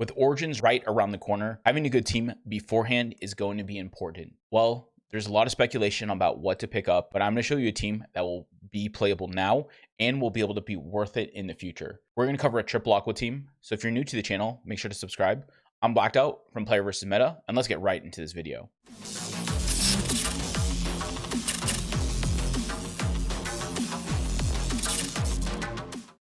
With Origins right around the corner, having a good team beforehand is going to be important. Well, there's a lot of speculation about what to pick up, but I'm going to show you a team that will be playable now and will be able to be worth it in the future. We're going to cover a triple aqua team, so if you're new to the channel, make sure to subscribe. I'm Blacked Out from Player vs. Meta, and let's get right into this video.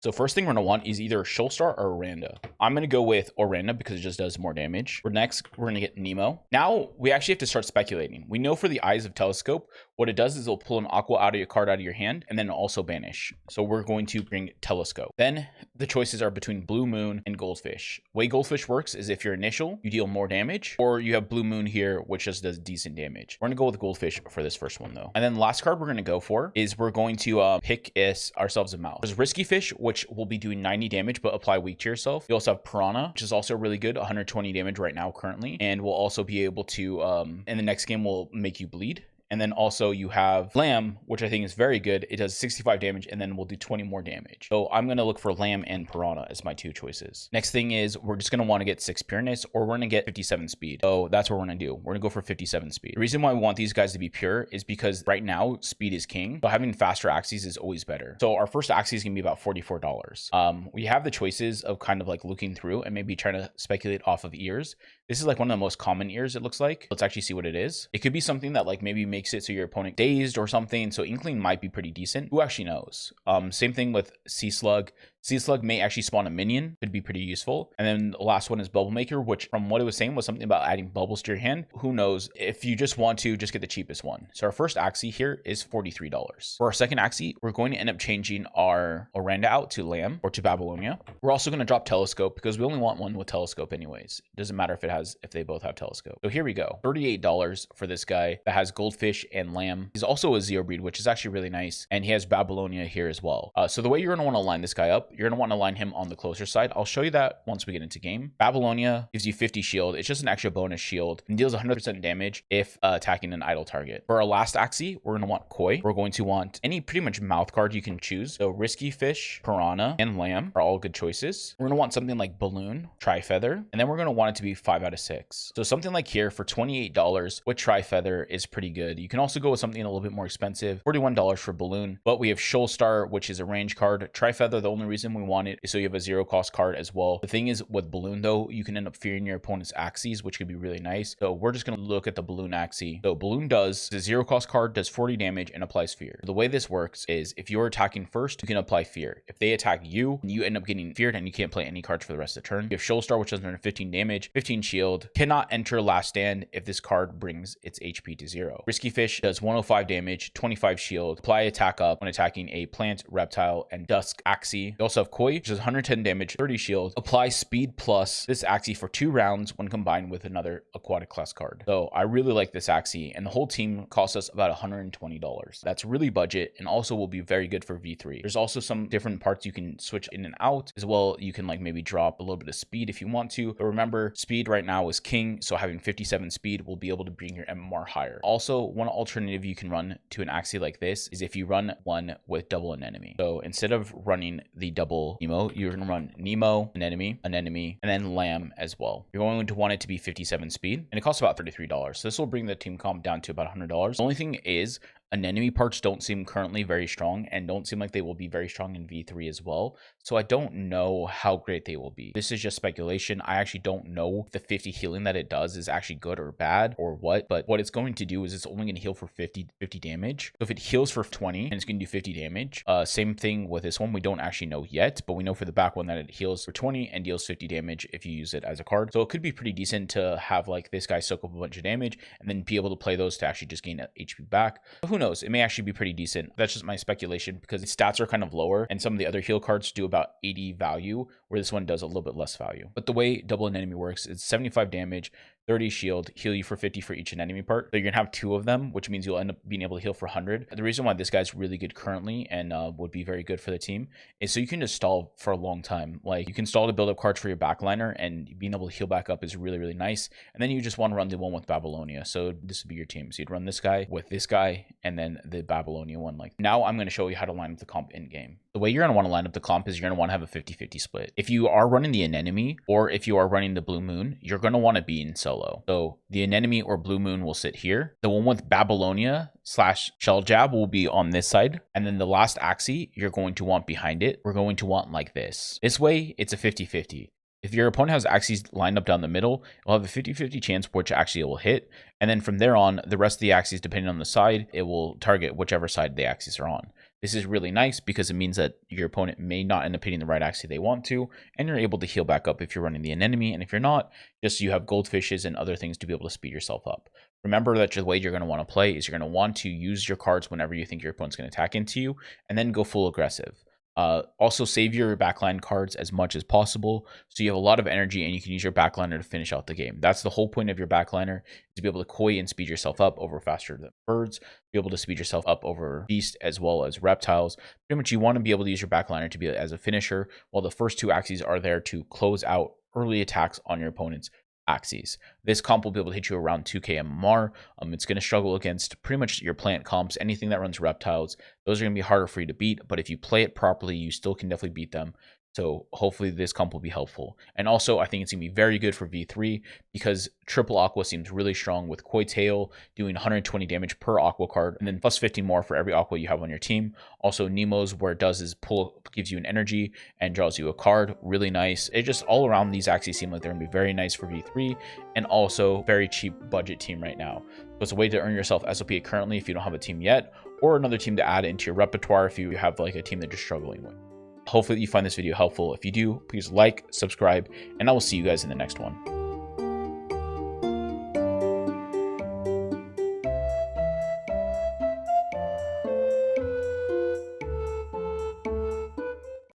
So first thing we're going to want is either Shoalstar or Oranda. I'm going to go with Oranda because it just does more damage. Next, we're going to get Nemo. Now, we actually have to start speculating. We know for the Eyes of Telescope, what it does is it'll pull an aqua out of your card out of your hand and then also banish. So we're going to bring Telescope. Then the choices are between Blue Moon and Goldfish. The way Goldfish works is if you're initial, you deal more damage, or you have Blue Moon here, which just does decent damage. We're going to go with Goldfish for this first one though. And then the last card we're going to go for is we're going to pick ourselves a mouse. There's Risky Fish, which will be doing 90 damage, but apply weak to yourself. You also have Piranha, which is also really good, 120 damage right now currently, and will also be able to, in the next game, will make you bleed. And then also you have Lamb, which I think is very good. It does 65 damage and then will do 20 more damage. So I'm going to look for Lamb and Piranha as my two choices. Next thing is we're just going to want to get 6 Pureness or we're going to get 57 speed. So that's what we're going to do. We're going to go for 57 speed. The reason why we want these guys to be pure is because right now speed is king. So having faster Axies is always better. So our first Axie is going to be about $44. We have the choices of kind of like looking through and maybe trying to speculate off of ears. This is like one of the most common ears, it looks like. Let's actually see what it is. It could be something that like maybe makes it so your opponent dazed or something. So Inkling might be pretty decent. Who actually knows? Same thing with Sea Slug. Sea Slug may actually spawn a minion, could be pretty useful. And then the last one is Bubble Maker, which from what it was saying was something about adding bubbles to your hand. Who knows? If you just want to, just get the cheapest one. So our first Axie here is $43. For our second Axie, we're going to end up changing our Oranda out to Lamb or to Babylonia. We're also going to drop Telescope because we only want one with Telescope anyways. It doesn't matter if they both have Telescope. So here we go. $38 for this guy that has Goldfish and Lamb. He's also a Zero Breed, which is actually really nice. And he has Babylonia here as well. So the way you're going to want to line this guy up, you're going to want to line him on the closer side. I'll show you that once we get into game. Babylonia gives you 50 shield. It's just an extra bonus shield and deals 100% damage if attacking an idle target. For our last Axie, we're going to want Koi. We're going to want any pretty much mouth card you can choose. So Risky Fish, Piranha, and Lamb are all good choices. We're going to want something like Balloon, Tri-Feather, and then we're going to want it to be 5 out of 6. So something like here for $28 with Tri-Feather is pretty good. You can also go with something a little bit more expensive, $41 for Balloon, but we have Shoalstar, which is a range card. Tri-Feather, the only reason we want it is so you have a 0 cost card as well. The thing is with Balloon though, you can end up fearing your opponent's Axies, which could be really nice. So we're just going to look at the Balloon Axie. So Balloon does the 0 cost card, does 40 damage and applies fear. The way this works is if you're attacking first, you can apply fear. If they attack you, you end up getting feared and you can't play any cards for the rest of the turn. You have Shoalstar, which does 15 damage, 15 shield, cannot enter last stand if this card brings its HP to 0. Risky Fish does 105 damage, 25 shield, apply attack up when attacking a plant, reptile, and dusk Axie. You also have Koi, which does 110 damage, 30 shield, apply speed plus this Axie for 2 rounds when combined with another aquatic class card. So I really like this Axie, and the whole team costs us about $120. That's really budget and also will be very good for V3. There's also some different parts you can switch in and out as well. You can like maybe drop a little bit of speed if you want to, but remember speed right now is king, so having 57 speed will be able to bring your MMR higher. Also, one alternative you can run to an Axie like this is if you run one with double an enemy. So instead of running the double Nemo, you're going to run Nemo, an enemy, and then Lamb as well. You're going to want it to be 57 speed, and it costs about $33. So this will bring the team comp down to about $100. The only thing is anemone parts don't seem currently very strong and don't seem like they will be very strong in V3 as well. So I don't know how great they will be. This is just speculation. I actually don't know if the 50 healing that it does is actually good or bad or what, but what it's going to do is it's only going to heal for 50 damage. So if it heals for 20 and it's going to do 50 damage, same thing with this one. We don't actually know yet, but we know for the back one that it heals for 20 and deals 50 damage if you use it as a card. So it could be pretty decent to have like this guy soak up a bunch of damage and then be able to play those to actually just gain HP back. But who knows? It may actually be pretty decent. That's just my speculation because its stats are kind of lower and some of the other heal cards do about 80 value where this one does a little bit less value. But the way double an enemy works, it's 75 damage, 30 shield, heal you for 50 for each enemy part. So you're gonna have 2 of them, which means you'll end up being able to heal for 100. The reason why this guy's really good currently and would be very good for the team is so you can just stall for a long time. Like you can stall to build up cards for your backliner, and being able to heal back up is really, really nice. And then you just want to run the one with Babylonia. So this would be your team. So you'd run this guy with this guy and then the Babylonia one. Like now I'm going to show you how to line up the comp in game. The way you're going to want to line up the comp is you're going to want to have a 50-50 split. If you are running the anemone or if you are running the blue moon, you're going to want to be in solo. So the anemone or blue moon will sit here. The one with Babylonia / shell jab will be on this side. And then the last Axie, you're going to want behind it. We're going to want like this. This way, it's a 50-50. If your opponent has Axies lined up down the middle, you'll have a 50-50 chance which Axie it will hit. And then from there on, the rest of the Axies, depending on the side, it will target whichever side the Axies are on. This is really nice because it means that your opponent may not end up hitting the right Axie they want to, and you're able to heal back up if you're running the anemone. And if you're not, just you have goldfishes and other things to be able to speed yourself up. Remember that the way you're going to want to play is you're going to want to use your cards whenever you think your opponent's going to attack into you, and then go full aggressive. Also save your backline cards as much as possible so you have a lot of energy and you can use your backliner to finish out the game. That's the whole point of your backliner, is to be able to koi and speed yourself up over faster than birds, be able to speed yourself up over beast as well as reptiles. Pretty much you want to be able to use your backliner to be as a finisher, while the first two Axies are there to close out early attacks on your opponent's Axies. This comp will be able to hit you around 2k MMR. It's going to struggle against pretty much your plant comps, anything that runs reptiles. Those are going to be harder for you to beat, but if you play it properly, you still can definitely beat them. So hopefully this comp will be helpful. And also, I think it's going to be very good for V3 because triple aqua seems really strong with Koi Tail doing 120 damage per aqua card and then plus 50 more for every aqua you have on your team. Also, Nemo's, where it does is gives you an energy and draws you a card. Really nice. It just all around, these Axies seem like they're going to be very nice for V3 and also very cheap budget team right now. So it's a way to earn yourself SOP currently if you don't have a team yet, or another team to add into your repertoire if you have like a team that you're struggling with. Hopefully you find this video helpful. If you do, please like, subscribe, and I will see you guys in the next one.